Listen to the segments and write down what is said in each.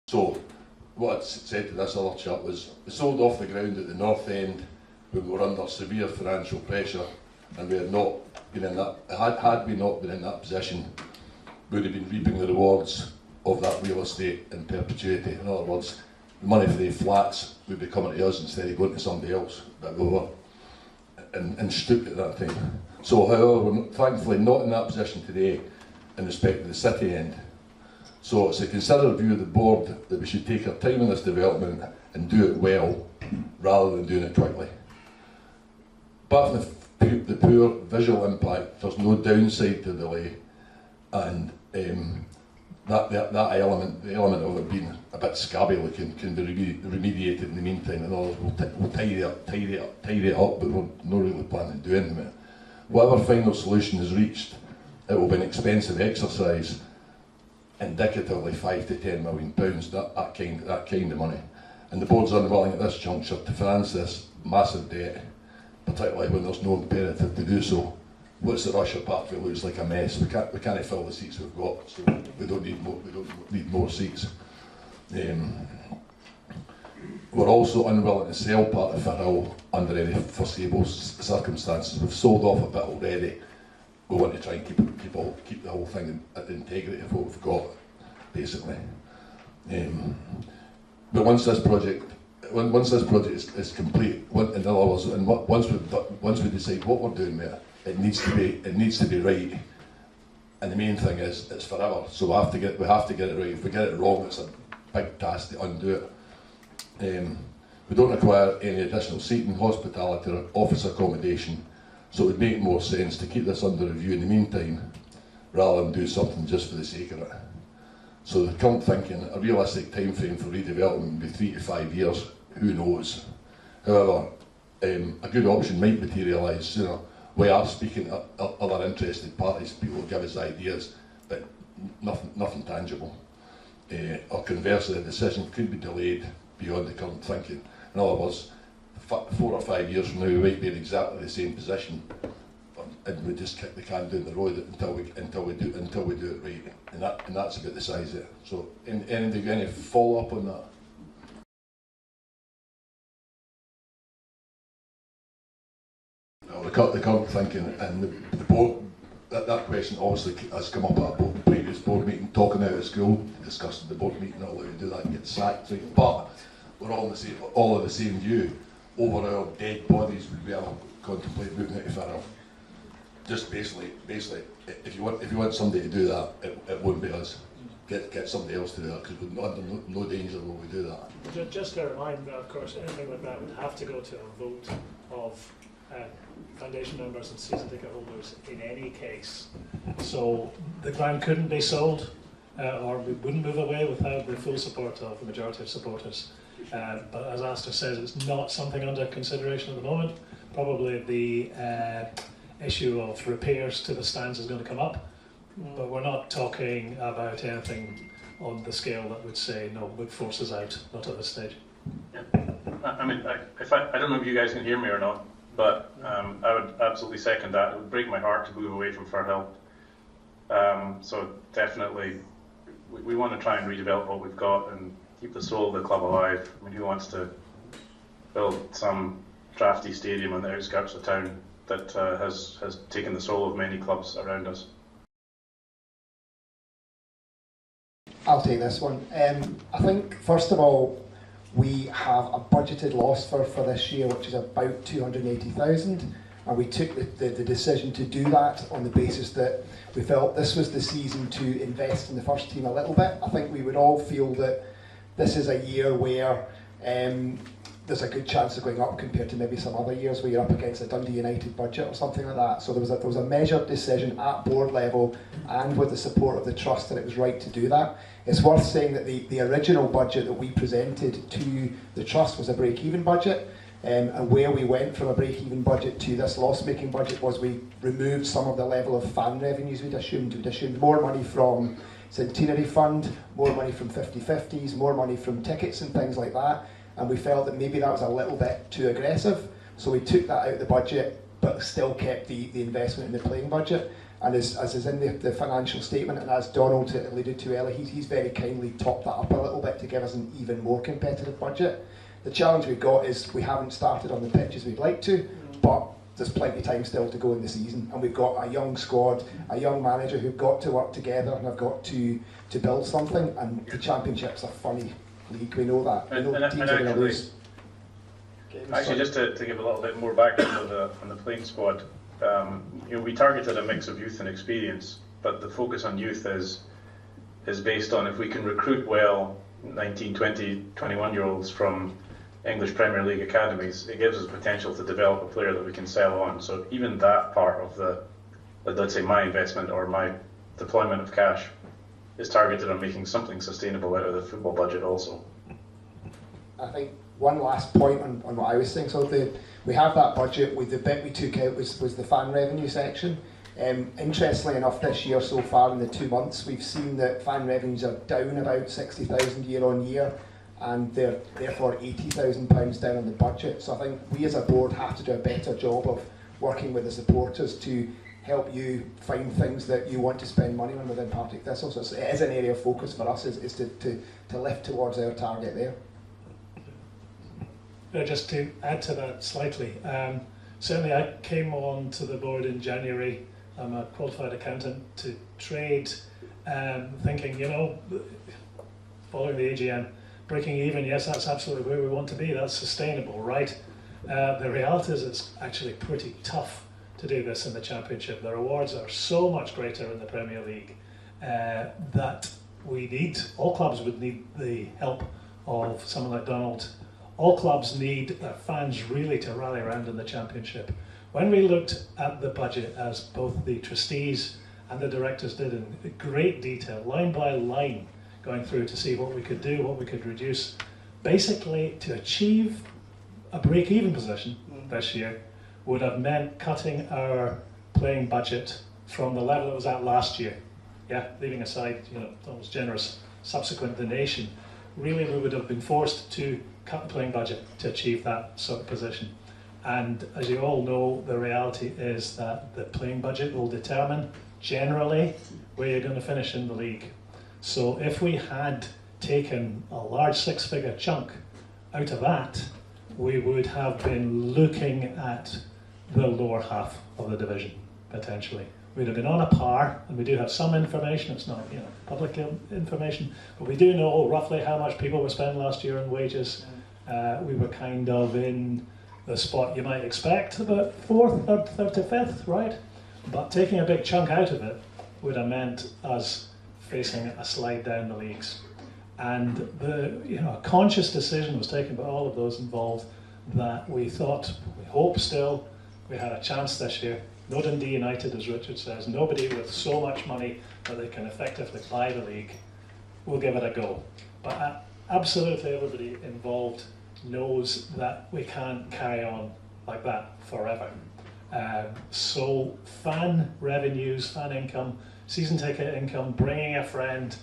So what I said to this other chap was, we sold off the ground at the north end when we were under severe financial pressure, and we had not been in that, had we not been in that position, we would have been reaping the rewards of that real estate in perpetuity. In other words, the money for the flats would be coming to us instead of going to somebody else, but we were in stoop at that time. So however, we're thankfully not in that position today in respect to the city end. So it's a considered view of the board that we should take our time in this development and do it well, rather than doing it quickly. Apart from the poor visual impact, there's no downside to the delay, and that element, the element of it being a bit scabby looking, can be remediated in the meantime. In other words, we'll tidy it up, but we're not really planning to do anything with it. Whatever final solution is reached, it will be an expensive exercise, indicatively £5 to £10 million, that kind of money. And the board's unwilling at this juncture to finance this massive debt, particularly when there's no imperative to do so. What's the rush of Partick looks like a mess. We can't fill the seats we've got, so we don't need more seats. We're also unwilling to sell part of Firhill under any foreseeable circumstances. We've sold off a bit already. We want to try and keep the whole thing at the integrity of what we've got, basically. But once this project is complete, in other words, and once we decide what we're doing with it, it needs to be right. And the main thing is, it's forever. So we have to get it right. If we get it wrong, it's a big task to undo it. We don't require any additional seating, hospitality, or office accommodation. So it would make more sense to keep this under review in the meantime, rather than do something just for the sake of it. So the current thinking, a realistic time frame for redevelopment would be 3 to 5 years, who knows. However, a good option might materialise sooner. We are speaking to other interested parties, people will give us ideas, but nothing tangible. Or conversely, the decision could be delayed beyond the current thinking. In other words, 4 or 5 years from now, we might be in exactly the same position, and we just kick the can down the road until we do it right, and that's about the size of it. So, any follow up on that? No, the current thinking, and the board, that question obviously has come up at a previous board meeting, talking out of school, discussed in the board meeting, not allowed to do that and get sacked. Right? But we're all of the same view. Over our dead bodies, would we ever contemplate moving out of Firhill? Just basically, if you want somebody to do that, it won't be us. Get somebody else to do that, because we're under no danger will we do that. Just to remind, of course, anything like that would have to go to a vote of foundation members and season ticket holders in any case. So the ground couldn't be sold, or we wouldn't move away without the full support of the majority of supporters. But as Alistair says, it's not something under consideration at the moment. Probably the issue of repairs to the stands is going to come up, but we're not talking about anything on the scale that would say, no, we'd force us out, not at this stage. Yeah. I mean, I don't know if you guys can hear me or not, but I would absolutely second that. It would break my heart to move away from Firhill. So definitely, we want to try and redevelop what we've got and keep the soul of the club alive. I mean, who wants to build some drafty stadium on the outskirts of town that has taken the soul of many clubs around us? I'll take this one. I think, first of all, we have a budgeted loss for this year, which is about 280,000, and we took the decision to do that on the basis that we felt this was the season to invest in the first team a little bit. I think we would all feel that this is a year where there's a good chance of going up compared to maybe some other years where you're up against a Dundee United budget or something like that. So there was a measured decision at board level and with the support of the trust that it was right to do that. It's worth saying that the original budget that we presented to the trust was a break-even budget, and where we went from a break-even budget to this loss-making budget was we removed some of the level of fan revenues we'd assumed. We'd assumed more money from Centenary Fund, more money from 50/50s, more money from tickets and things like that, and we felt that maybe that was a little bit too aggressive, so we took that out of the budget but still kept the investment in the playing budget. And as is in the financial statement, and as Donald alluded to earlier, he's very kindly topped that up a little bit to give us an even more competitive budget. The challenge we've got is we haven't started on the pitch as we'd like to, but there's plenty of time still to go in the season, and we've got a young squad, a young manager who've got to work together and have got to build something, and the Championship's a funny league, we know that. We know teams are going to lose. Actually, just to give a little bit more background on the playing squad, we targeted a mix of youth and experience, but the focus on youth is based on if we can recruit well 19, 20, 21-year-olds from English Premier League academies, it gives us potential to develop a player that we can sell on. So even that part of let's say my investment or my deployment of cash is targeted on making something sustainable out of the football budget also. I think one last point on what I was saying. So we have that budget. The bit we took out was the fan revenue section. Interestingly enough, this year so far in the 2 months, we've seen that fan revenues are down about 60,000 year on year, and they're therefore £80,000 down on the budget. So I think we as a board have to do a better job of working with the supporters to help you find things that you want to spend money on within Partick Thistle. So it is an area of focus for us, is to lift towards our target there. Just to add to that slightly, certainly I came on to the board in January. I'm a qualified accountant to trade, thinking, following the AGM, breaking even, yes, that's absolutely where we want to be, that's sustainable, right? The reality is it's actually pretty tough to do this in the Championship. The rewards are so much greater in the Premier League that all clubs would need the help of someone like Donald. All clubs need their fans really to rally around in the Championship. When we looked at the budget, as both the trustees and the directors did in great detail, line by line, going through to see what we could do, what we could reduce, basically to achieve a break-even position this year would have meant cutting our playing budget from the level it was at last year. Yeah, leaving aside, Donald's generous subsequent donation, really we would have been forced to cut the playing budget to achieve that sort of position. And as you all know, the reality is that the playing budget will determine generally where you're going to finish in the league. So if we had taken a large six-figure chunk out of that, we would have been looking at the lower half of the division, potentially. We'd have been on a par, and we do have some information, it's not public information, but we do know roughly how much people were spending last year on wages. We were kind of in the spot you might expect, about fourth, third to fifth, right? But taking a big chunk out of it would have meant us facing a slide down the leagues. And a conscious decision was taken by all of those involved that we hope still, we had a chance this year. No Dundee United, as Richard says, nobody with so much money that they can effectively buy the league will give it a go. But absolutely everybody involved knows that we can't carry on like that forever. So fan revenues, fan income, season ticket income, bringing a friend,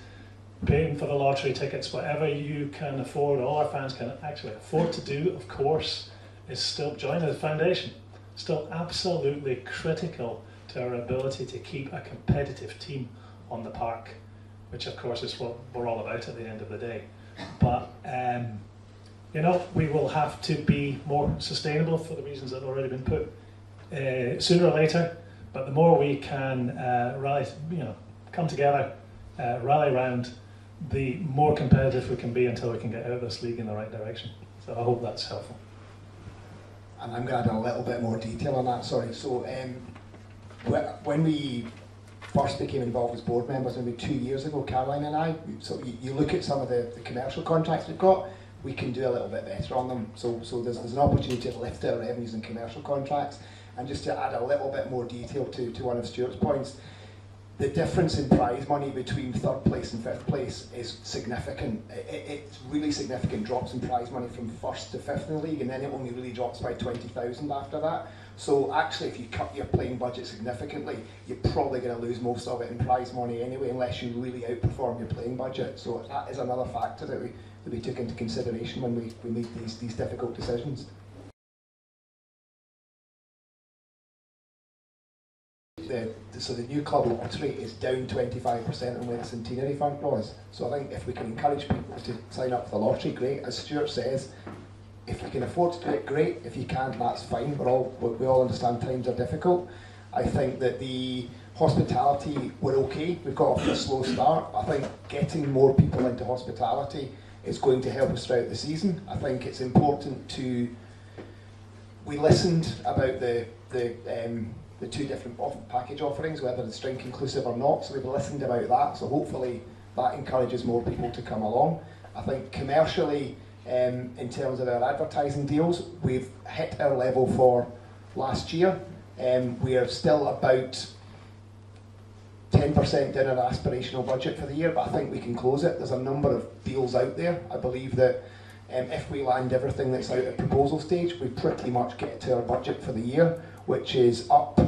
paying for the lottery tickets, whatever you can afford, all our fans can actually afford to do, of course, is still joining the foundation. Still absolutely critical to our ability to keep a competitive team on the park, which of course is what we're all about at the end of the day. But we will have to be more sustainable for the reasons that have already been put sooner or later. But the more we can rally, come together, rally around, the more competitive we can be until we can get out of this league in the right direction. So I hope that's helpful. And I'm going to add a little bit more detail on that, sorry. So when we first became involved as board members, maybe 2 years ago, Caroline and I, so you look at some of the commercial contracts we've got, we can do a little bit better on them. So there's an opportunity to lift our revenues in commercial contracts. And just to add a little bit more detail to one of Stuart's points, the difference in prize money between third place and fifth place is significant. It's really significant drops in prize money from first to fifth in the league, and then it only really drops by 20,000 after that. So actually, if you cut your playing budget significantly, you're probably going to lose most of it in prize money anyway, unless you really outperform your playing budget. So that is another factor that we took into consideration when we made these difficult decisions. The so the new club lottery is down 25% on where the centenary fund was. So I think if we can encourage people to sign up for the lottery, great. As Stuart says, if you can afford to do it, great. If you can't, that's fine. We all understand times are difficult. I think that the hospitality, we're okay. We've got off to a slow start. I think getting more people into hospitality is going to help us throughout the season. I think it's important to. We listened about the two different package offerings, whether it's drink inclusive or not. So we've listened about that. So hopefully that encourages more people to come along. I think commercially, in terms of our advertising deals, we've hit our level for last year. We are still about 10% down our aspirational budget for the year, but I think we can close it. There's a number of deals out there. I believe that if we land everything that's out at proposal stage, we pretty much get to our budget for the year, which is up,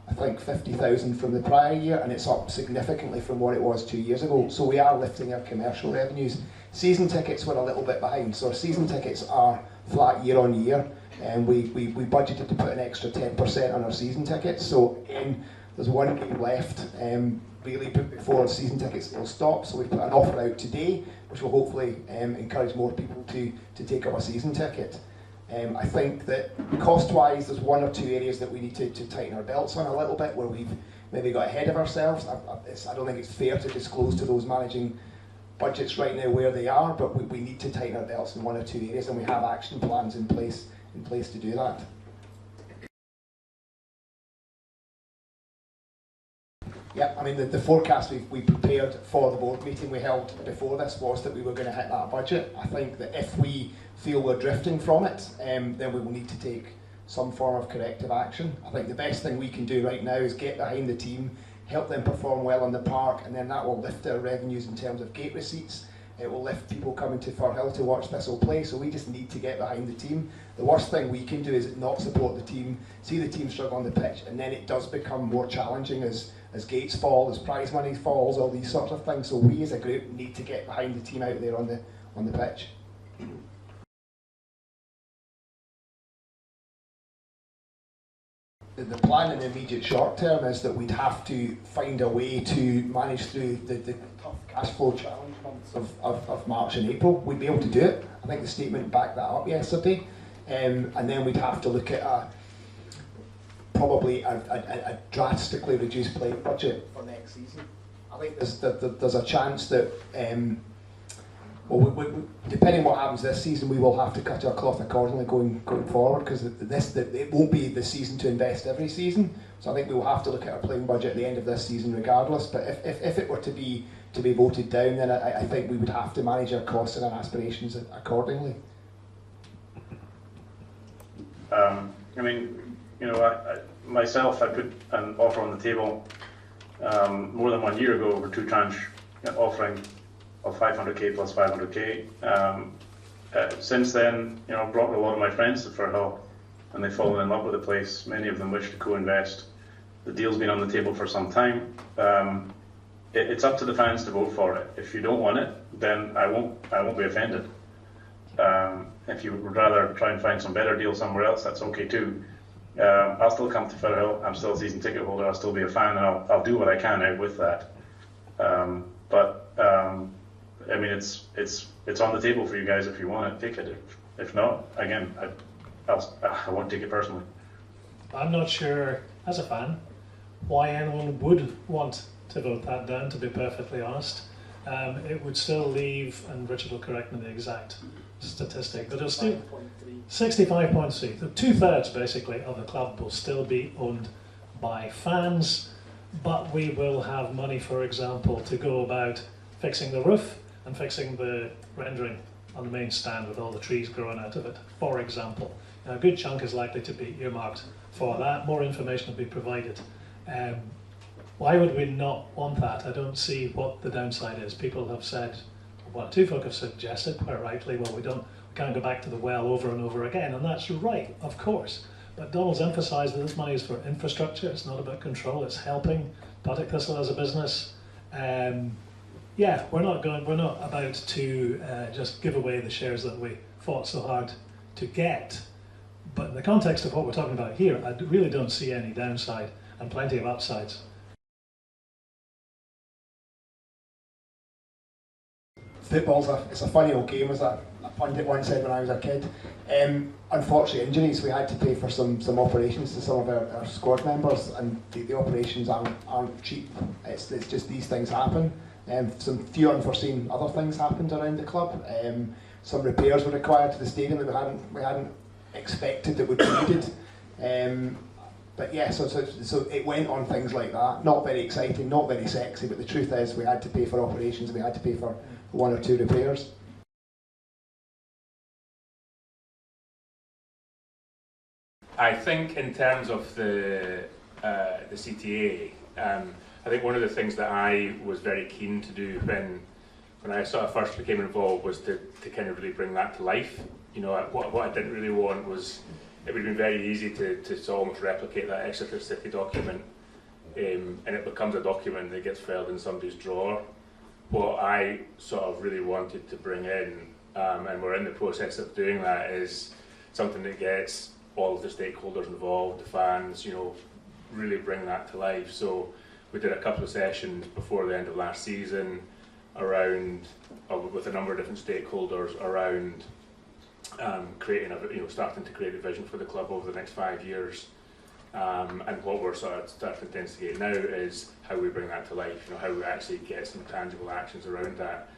I think, 50,000 from the prior year, and it's up significantly from what it was 2 years ago. So we are lifting our commercial revenues. Season tickets were a little bit behind, so our season tickets are flat year on year, and we budgeted to put an extra 10% on our season tickets. So there's one game left, really before season tickets will stop. So we put an offer out today, which will hopefully encourage more people to take up a season ticket. I think that cost-wise, there's one or two areas that we need to tighten our belts on a little bit, where we've maybe got ahead of ourselves. I don't think it's fair to disclose to those managing budgets right now where they are, but we need to tighten our belts in one or two areas, and we have action plans in place to do that. Yeah, I mean, the forecast we prepared for the board meeting we held before this was that we were going to hit that budget. I think that if we feel we're drifting from it, then we will need to take some form of corrective action. I think the best thing we can do right now is get behind the team, help them perform well on the park, and then that will lift our revenues in terms of gate receipts. It will lift people coming to Firhill to watch Thistle play, so we just need to get behind the team. The worst thing we can do is not support the team, see the team struggle on the pitch, and then it does become more challenging as gates fall, as prize money falls, all these sorts of things. So we as a group need to get behind the team out there on the pitch. The plan in the immediate short term is that we'd have to find a way to manage through the tough cash flow challenge months of March and April. We'd be able to do it. I think the statement backed that up yesterday. And then we'd have to look at probably a drastically reduced play budget for next season. I think there's a chance that, depending on what happens this season, we will have to cut our cloth accordingly going forward, because it won't be the season to invest every season. So I think we will have to look at our playing budget at the end of this season regardless. But if it were to be voted down, then I think we would have to manage our costs and our aspirations accordingly. I mean, I myself, I put an offer on the table more than 1 year ago over two tranche offering of 500k plus 500k. Since then, I've brought a lot of my friends to Firhill, and they've fallen in love with the place. Many of them wish to co-invest. The deal's been on the table for some time. It's up to the fans to vote for it. If you don't want it, then I won't be offended. If you would rather try and find some better deal somewhere else, that's okay too. I'll still come to Firhill. I'm still a season ticket holder. I'll still be a fan, and I'll do what I can out with that. I mean, it's on the table for you guys if you want it. Take it. If not, again, I won't take it personally. I'm not sure, as a fan, why anyone would want to vote that down, to be perfectly honest. It would still leave, and Richard will correct me the exact statistic, but it'll still 65.3. So 2/3 basically of the club will still be owned by fans, but we will have money, for example, to go about fixing the roof and fixing the rendering on the main stand with all the trees growing out of it, for example. Now, a good chunk is likely to be earmarked for that. More information will be provided. Why would we not want that? I don't see what the downside is. People have said, well, two folk have suggested quite rightly, well, we can't go back to the well over and over again, and that's right, of course. But Donald's emphasised that this money is for infrastructure. It's not about control. It's helping Partick Thistle as a business. Yeah, we're not about to just give away the shares that we fought so hard to get. But in the context of what we're talking about here, I really don't see any downside and plenty of upsides. football's it's a funny old game, as a pundit once said when I was a kid. Unfortunately, injuries, we had to pay for some operations to some of our squad members, and the operations aren't cheap. It's just these things happen. Some few unforeseen other things happened around the club. Some repairs were required to the stadium that we hadn't expected that would be needed. But yeah, so it went on things like that. Not very exciting, not very sexy, but the truth is we had to pay for operations, we had to pay for 1 or 2 repairs. I think in terms of the CTA, I think one of the things that I was very keen to do when I sort of first became involved was to kind of really bring that to life. You know, what I didn't really want was, it would have been very easy to almost replicate that Exeter City document, and it becomes a document that gets filed in somebody's drawer. What I sort of really wanted to bring in, and we're in the process of doing that, is something that gets all of the stakeholders involved, the fans, you know, really bring that to life. So we did a couple of sessions before the end of last season around, with a number of different stakeholders around creating starting to create a vision for the club over the next 5 years. And what we're sort of starting to instigate now is how we bring that to life, you know, how we actually get some tangible actions around that.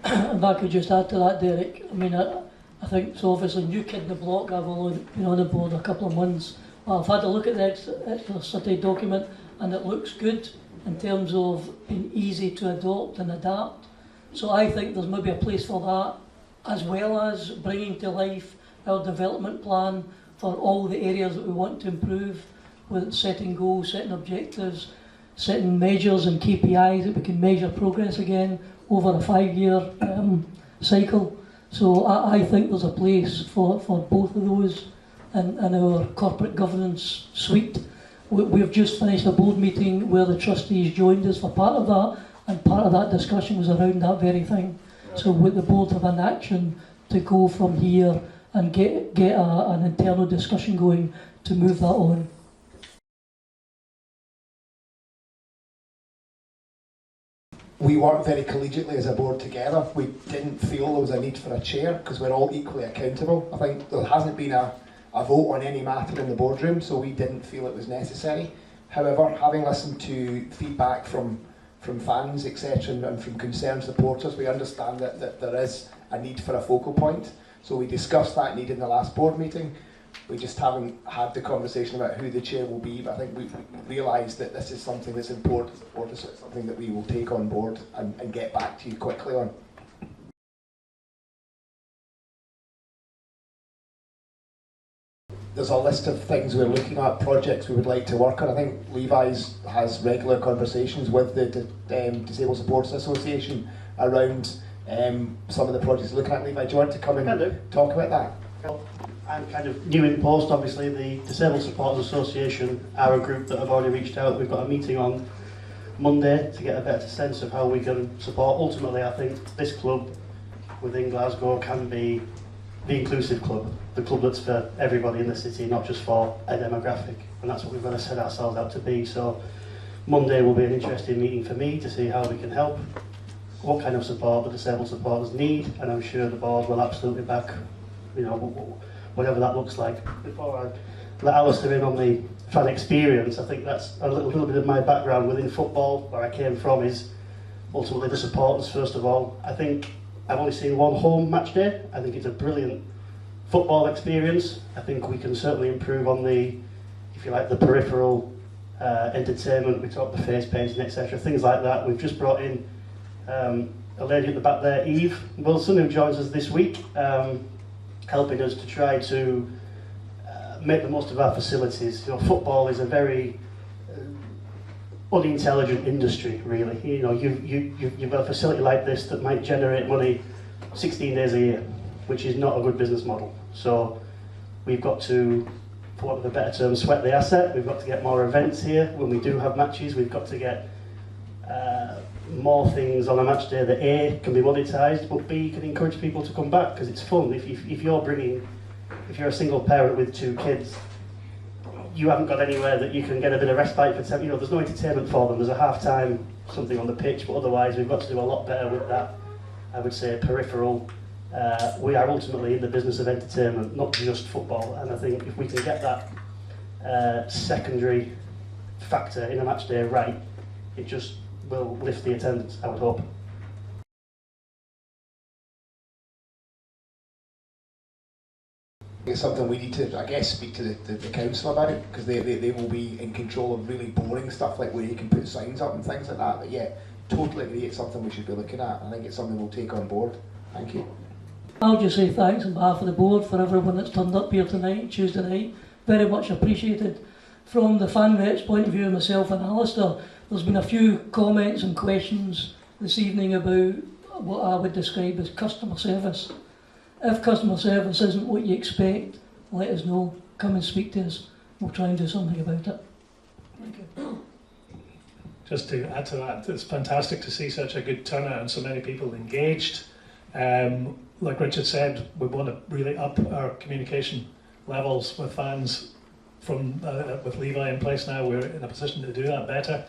If I could just add to that, Derek, I mean, I think, so obviously new kid in the block, I've only been on the board a couple of months. Well, I've had a look at the Exeter City document, and it looks good in terms of being easy to adopt and adapt. So I think there's maybe a place for that, as well as bringing to life our development plan for all the areas that we want to improve, with setting goals, setting objectives, setting measures and KPIs that we can measure progress again over a 5-year cycle. So I think there's a place for both of those in our corporate governance suite. We've just finished a board meeting where the trustees joined us for part of that, and part of that discussion was around that very thing. So with the board have an action to go from here and get an internal discussion going to move that on. We worked very collegiately as a board together. We didn't feel there was a need for a chair because we're all equally accountable. I think there hasn't been a vote on any matter in the boardroom, so we didn't feel it was necessary. However, having listened to feedback from fans, etc., and from concerned supporters, we understand that there is a need for a focal point. So we discussed that need in the last board meeting. We just haven't had the conversation about who the chair will be, but I think we've realised that this is something that's important, or it's something that we will take on board and get back to you quickly on. There's a list of things we're looking at, projects we would like to work on. I think Levi's has regular conversations with the Disabled Supporters Association around some of the projects we're looking at. Levi, do you want to come and talk about that? Well, I'm kind of new in post, obviously. The Disabled Supporters Association are a group that have already reached out. We've got a meeting on Monday to get a better sense of how we can support. Ultimately, I think this club within Glasgow can be the inclusive club, the club that's for everybody in the city, not just for a demographic, and that's what we've got to set ourselves out to be. So Monday will be an interesting meeting for me to see how we can help, what kind of support the disabled supporters need, and I'm sure the board will absolutely back, you know, whatever that looks like. Before I let Alistair in on the fan experience, I think that's a little bit of my background within football, where I came from, is ultimately the supporters first of all. I think I've only seen one home match day. I think it's a brilliant football experience. I think we can certainly improve on the, if you like, the peripheral entertainment. We talked the face painting, etc., things like that. We've just brought in a lady at the back there, Eve Wilson, who joins us this week, helping us to try to make the most of our facilities. You know, football is a very unintelligent industry, really. You know, you've got a facility like this that might generate money 16 days a year, which is not a good business model. So we've got to, for want of a better term, sweat the asset. We've got to get more events here. When we do have matches, we've got to get more things on a match day that A, can be monetised, but B, can encourage people to come back because it's fun. If you're a single parent with 2 kids, you haven't got anywhere that you can get a bit of respite for, there's no entertainment for them. There's a half-time something on the pitch, but otherwise we've got to do a lot better with that, I would say, peripheral. We are ultimately in the business of entertainment, not just football, and I think if we can get that secondary factor in a match day right, it just will lift the attendance, I would hope. It's something we need to, I guess, speak to the council about it, because they will be in control of really boring stuff like where you can put signs up and things like that. But yeah, totally agree, it's something we should be looking at. I think it's something we'll take on board. Thank you. I'll just say thanks on behalf of the board for everyone that's turned up here tonight, Tuesday night. Very much appreciated. From the fan reps point of view, myself and Alistair, there's been a few comments and questions this evening about what I would describe as customer service. If customer service isn't what you expect, let us know. Come and speak to us. We'll try and do something about it. Thank you. Just to add to that, it's fantastic to see such a good turnout and so many people engaged. Like Richard said, we want to really up our communication levels with fans. From with Levi in place now, we're in a position to do that better.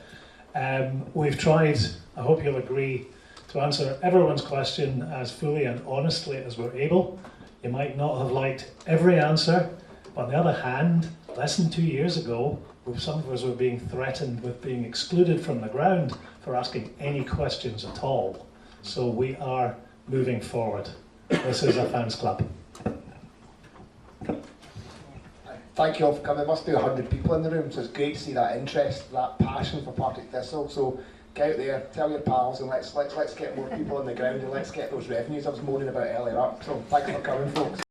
We've tried, I hope you'll agree, to answer everyone's question as fully and honestly as we're able. You might not have liked every answer, but on the other hand, less than 2 years ago, some of us were being threatened with being excluded from the ground for asking any questions at all. So we are moving forward. This is a fans club. Thank you all for coming. There must be 100 people in the room, so it's great to see that interest, that passion for Partick Thistle. So get out there, tell your pals, and let's get more people on the ground, and let's get those revenues I was moaning about earlier up. So thanks for coming, folks.